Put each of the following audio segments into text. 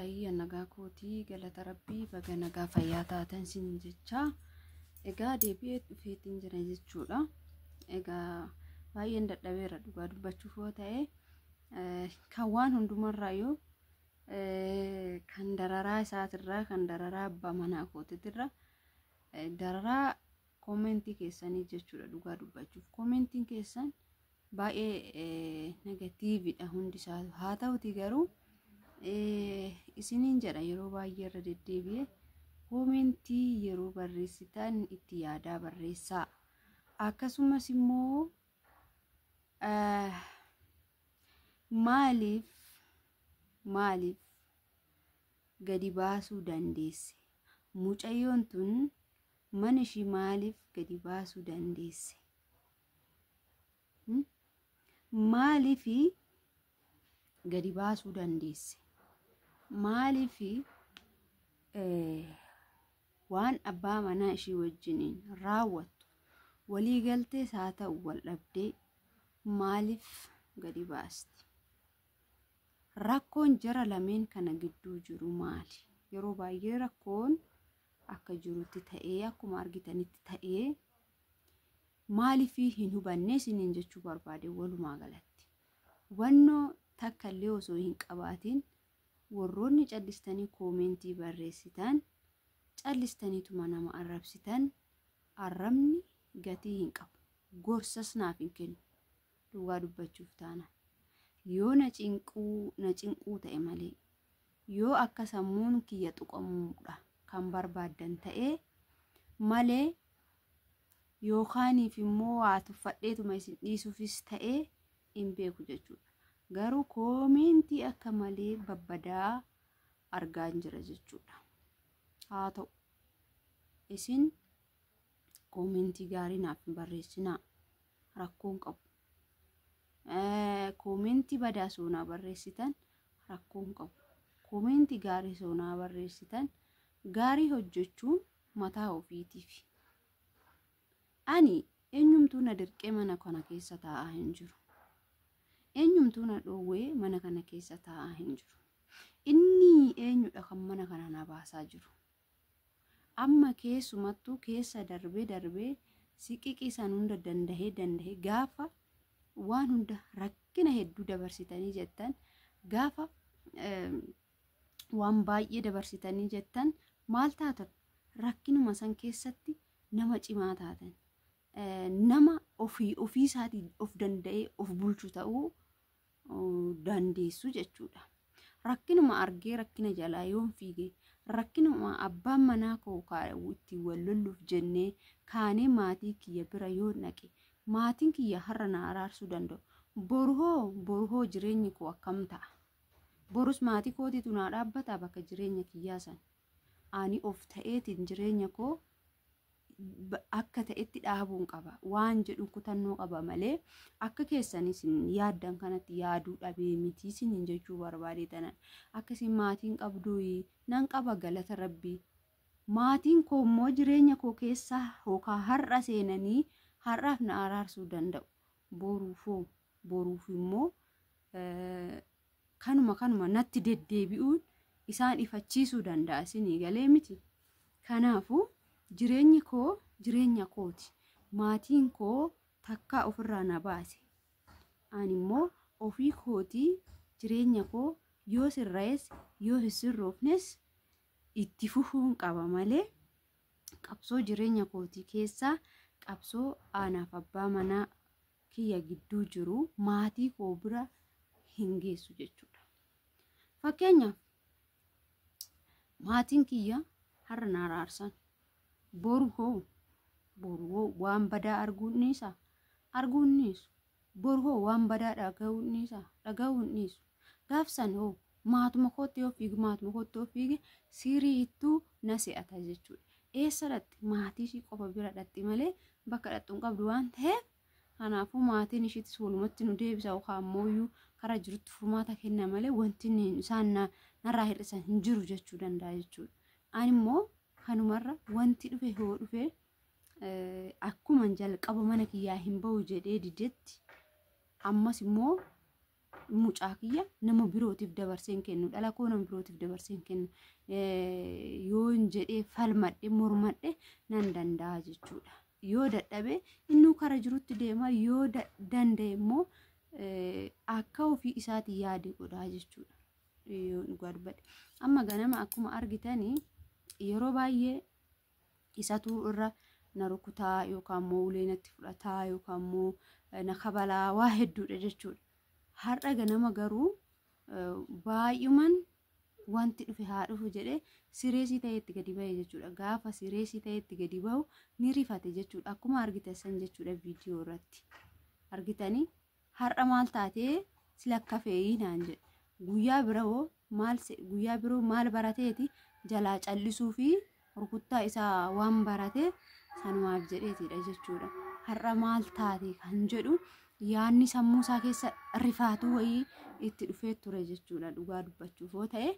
Ayya nagaa kootii galata rabbii baga nagaa fayyaa taatan sin jecha egaa deebi'ee dhufeetiin jira jechuudha. Egaa baay'een dadhabeera dhugaa dubbachuuf yoo ta'e kan waan hundumarraayyuu kan dararaa isaatirraa kan dararaa abbaa manaa kootiitirra dararaa koomentii keessanii jechuudha. Dhugaa dubbachuuf koomentiin keessan baay'ee negatiividha hundisaa. Haa ta'uti garuu isiniin jedha yeroo baay'ee irra deddeebi'ee koomentii yeroo barreessitan itti yaadaa barreessaa. Akkasumas immoo maaliif gadi baasuu dandeesse? Mucayyoon tun mana ishii maaliif gadi baasuu dandeesse? Maaliif gadi baasuu dandeesse? Maaliif waan abbaa manaa ishii wajjiniin raawwattu walii galtee haa ta'u wal dhabdee maaliif gadi baasti? Rakkoon jara lameen kana gidduu jiru maali? Yeroo baay'ee rakkoon akka jirutti ta'ee akkuma argitanitti ta'ee maaliif hin hubanne isiniin jechuu barbaade. Walumaa galatti wannoo takka illee osoo hin qabaatiin warroonni callistanii koomentii barreessitan callistaniituma nama arrabsitan arrabni gatii hin qabu. Gorsas naaf hin kennu dhugaa dubbachuuf taana. Yoo na cinquu ta'e malee yoo akka sammuun kiyya tuqamuudha kan barbaadan ta'e malee yookaaniif immoo waa tuffadheetuma isin dhiisuufis ta'e hin beeku jechuudha. Garuu koomentii akka malee babbadaa argaa jira jechuudha. Haa ta'u isin koomentii gaarii naaf hin barreessinaa, rakkoon qabu. Koomentii badaa soonaa barreessitan rakkoon qabu. Koomentii gaarii soonaa barreessitan gaarii hojjechuun mataa ofiitiif. Ani eenyumtuu na dirqee mana kana keessa taa'aa hin jiru. Eenyumtuu na dhoowwee mana kana keessa taa'aa hin jiru. Inni eenyudha kan mana kana na baasaa jiru? Amma keessumattuu keessa darbee siqiqisan hunda dandahee gaafa waan hunda rakkina hedduu dabarsitanii jettan gaafa waan baay'ee dabarsitanii jettan maal taatan? Rakkinuma san keessatti nama cimaa taatan. Nama ofii isaatiin of danda'ee of bulchu ta'uu dandeessu jechuudha. Rakkinuma argee rakkina jalaa yoon fiige rakkinuma abbaan manaa koo itti wal lolluuf jennee kaanee maatii kiyya bira yoo naqe maatiin kiyya har'a na araarsuu danda'u. Boruhoo jireenyi koo akkam ta'a? Borus maatii kootiitu naa dhaabbataa bakka jireenya kiyyaa san. Ani of ta'eetiin jireenya koo akka ta'etti dhaabuun qaba. Waan jedhu kutannoo qaba malee akka keessanis yaaddan kanatti yaaduu dhabee miti isiniin jechuu barbaade tanan. Akkasiin maatiin qabduu nan qaba galata rabbii. Maatiin koo immoo jireenya koo keessaa hookaa har'a seenanii har'aaf na araarsuu danda'u. Boruuf immoo kanuma natti deddeebi'uun isaan ifachiisuu danda'a isinii galee miti. Kanaafuu jireenyi koo jireenya kooti. Maatiin koo takkaa ofirraa na baase. Ani immoo ofii kootii jireenya koo yoo sirraa'es yoo sirroofnes itti fufuun qaba malee qabsoo jireenya kootii keessaa qabsoo aanaaf abbaa manaa kiyya gidduu jiru maatii koo bira hin geessu jechuudha. Fakkeenyaaf maatiin kiyya har'a na araarsan. Boruhoo waan badaa arguun dhiisu. Boruhoo waan badaa dhaga'uun dhiisu. Gaafsan maatuma kootti yoo fiige sirii ittuu na se'ata jechuudha. Eessa dhatti? Maatii ishii qofa bira dhatti malee bakka dhattuun qabdu waan ta'eef kanaafuu maatiin ishiitis walumatti nu deebisa yookaan ammoo karaa jirutti furmaata kenna malee wanti isaan narraa hir'isan hin jiru jechuu danda'a jechuudha. Ani immoo kanumarra wanti dhufe akkuma jalqaba mana kiyyaa hin bahu jedhee didetti ammas immoo mucaa kiyya nama birootiif dabarseen kennu dhala koo nama birootiif dabarseen kennu yoo hin jedhee falmadhe mormadhe nan danda'a jechuudha. Yoo dadhabe inni kara jirutti deema yoo danda'e immoo akka ofii isaatii yaade godhaa jechuudha. Yoo dhugaa dubbadhe amma ganama akkuma argitanii yeroo baay'ee isatu irra na rukutaa yookaan immoo ulee natti fudhataa yookaan immoo na kabalaa waa hedduudha jechuudha. Har'a ganama garuu baay'uman wanti dhufe haa dhufu jedhee sireesii ta'etti gadi ba'e jechuudha. Gaafa sireesii ta'etti gadi ba'u ni rifate jechuudha. Akkuma argitan san jechuudha viidiyoo irratti argitanii har'a maal taatee sila akka fe'ii naan jedhe guyyaa biroo maal barateeti jalaa callisuu fi rukuttaa isaa waan barate sanumaaf jedheetidha jechuudha. Har'a maal taate kan jedhu yaanni sammuu isaa keessa rifaatuu wayii itti dhufee ture jechuudha. Dhugaa dubbachuuf yoo ta'e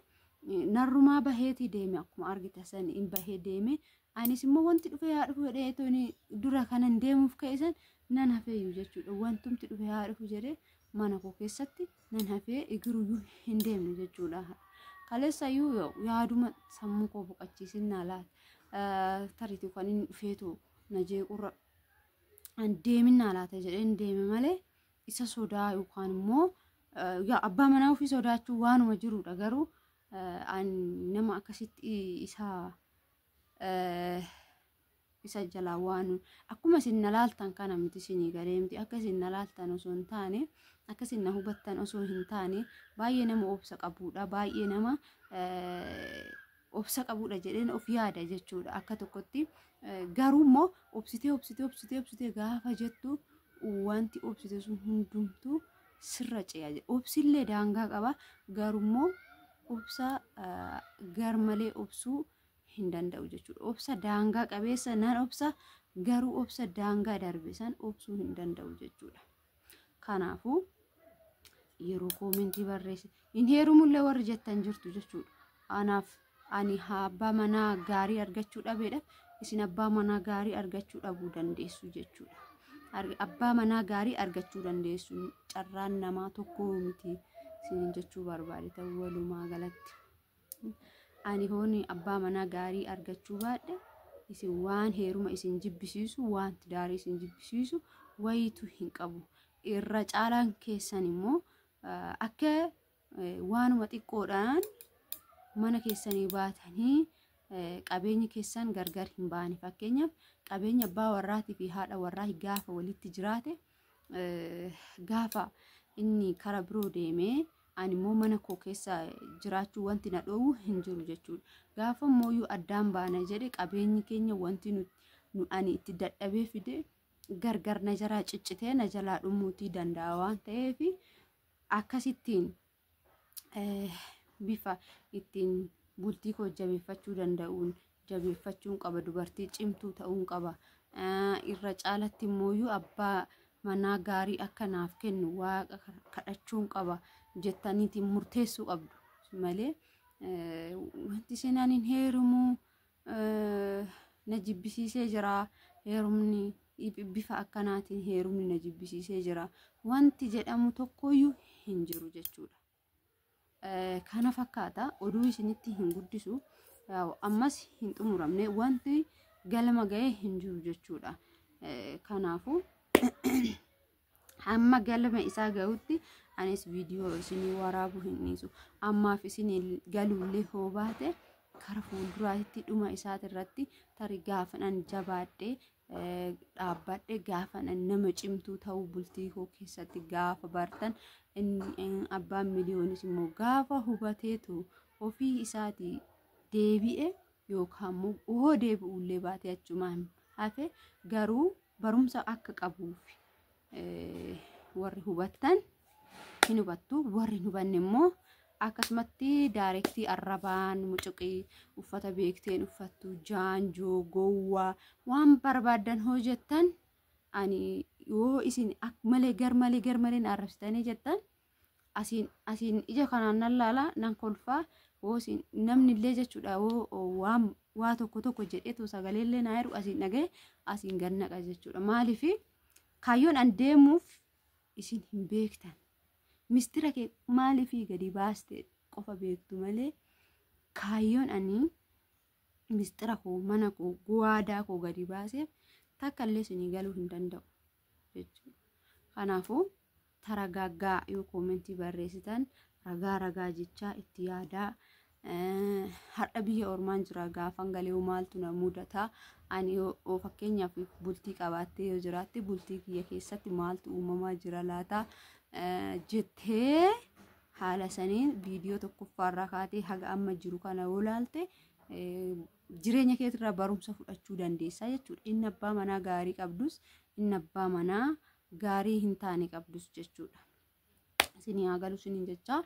narrumaa baheetii deeme akkuma argitan san in bahee deeme anis immoo wanti dhufe haa dhufu jedhee tooni dura kanan deemuuf ka'e nan hafeeyyu jechuudha. Wantumti dhufe haa dhufu jedhee mana koo keessatti nan hafee egiruyyuu hin deemne jechuudha. Kaleessayyuu yaaduma sammuu koo boqachiisinaa laata tariitii kan inni dhufeetu na jeequrra deeminaa laata jedheen deeme malee isa sodaa yookaan immoo abbaa manaa ofii sodaachuu waanuma jirudha. Garuu nama akkasitti isa jalaa waan akkuma isin na laaltan kana miti isinii galee miti akka isin na laaltan osoo hin taane akka isin na hubattan osoo hin taane baay'ee nama obsa qabudha. Baay'ee nama obsa qabudha jedheen of yaada jechuudha akka tokkotti. Garuu immoo obsitee gaafa jettu wanti obsite sun hundumtuu sirra ce'a. Obsillee daangaa qaba. Garuu immoo obsa garmalee obsuu hin danda'u jechuudha. Obsa daangaa qabeessa nan obsa garuu obsa daangaa darbe san obsuu hin danda'u jechuudha. Kanaafuu yeroo koomentii barreesse hin heerumullee warri jettan jirtu jechuudha. Ani abbaa manaa gaarii argachuu dhabeedha. Isin abbaa manaa gaarii argachuu dhabuu dandeessu jechuudha. Abbaa manaa gaarii argachuu dandeessu carraan namaa tokko miti isin jechuu barbaade ta'uu walumaa galatti. Ani hooni abbaa manaa gaarii argachuu baadhe isin waan heeruma isin jibbisiisu wanti daarii isin jibbisiisu wayitu hin qabu. Irra caalaan keessan immoo akka waanuma xiqqoodhaan mana keessanii baatanii qabeenyi keessan gargar hin baane. Fakkeenyaaf qabeenya abbaa warraatii fi haadha warraa gaafa walitti jiraate gaafa inni kara biroo deemee ani immoo mana koo keessa jiraachuu wanti na dhoowwu hin jiru jechuudha. Gaafa immoo addaan baana jedhe qabeenyi keenya wanti ani itti dadhabee fide gargar na jalaa ciccitee na jalaa dhumuutii danda'a waan ta'eef akkasittiin bifa ittiin bultii koo jabeeffachuu danda'uun jabeeffachuun qaba. Dubartii cimtuu ta'uun qaba. Irra caalatti immoo abbaa manaa gaarii akka naaf kennu waaqa kadhachuun qaba jettaniitiin murteessuu qabdu malee wanti seenaan hin heerumu na jibbisiisee jira. Heerumni bifa akkanaatiin heerumni na jibbisiisee jira wanti jedhamu tokkoyyuu hin jiru jechuudha. Kana fakkaata oduu isinitti hin guddisu ammas hin xumuramne wanti galma ga'ee hin jiru jechuudha. Kanaafuu amma galma isaa ga'utti anis viidiyoo isinii waraabuu hin dhiisu. Ammaaf isinii galuullee hoo baate kara fuulduraatti dhuma isaatirratti tarii gaafanan jabaadhee dhaabbadhee gaafanan nama cimtuu ta'uu bultii koo keessatti gaafa bartan abbaan miliyoonis immoo gaafa hubateetu ofii isaatii deebi'e yookaan immoo deebi'ullee baatee achumaan hafe garuu barumsa akka qabuuf warri hubattan hin hubattu. Warri hin hubanne immoo akkasumatti daayirektii arrabaan mucuqii uffata beekteen uffattu jaanjoo gowwaa waan barbaadan hojjettan ani yoo isin malee garmalee arrabsitanii jettan asiin ija kanaan nan laala nan kolfaa isin namni illee jechuudha waa tokko jedheetu sagaleellee naa jedhu asiin dhagee asiin gannaqa jechuudha. Maaliif kaayyoon an deemuuf isin hin beektan mistira kee maaliifii gadi baaste qofa beektu malee kaayyoon ani mistira koo mana koo guwaadaa koo gadi baaseef takka illee isinii galuu hin danda'u jechuudha. Kanaafuu taragaaggaa yoo koomentii barreessitan ragaa jechaa itti yaadaa. Har'a biyya ormaan jira gaafan galee maaltu na mudata ani yoo fakkeenyaaf bultii qabaattee yoo jiraatte bultii kiyya keessatti maaltu uumamaa jira laata jettee haala saniin viidiyoo tokkoffaarraa kaatee haga amma jiru kana yoo laalte jireenya keetirraa barumsa fudhachuu dandeessa jechuudha. Inni abbaa manaa gaarii qabdus inni abbaa manaa gaarii hin taane qabdus jechuudha. Isin haa galu isin jecha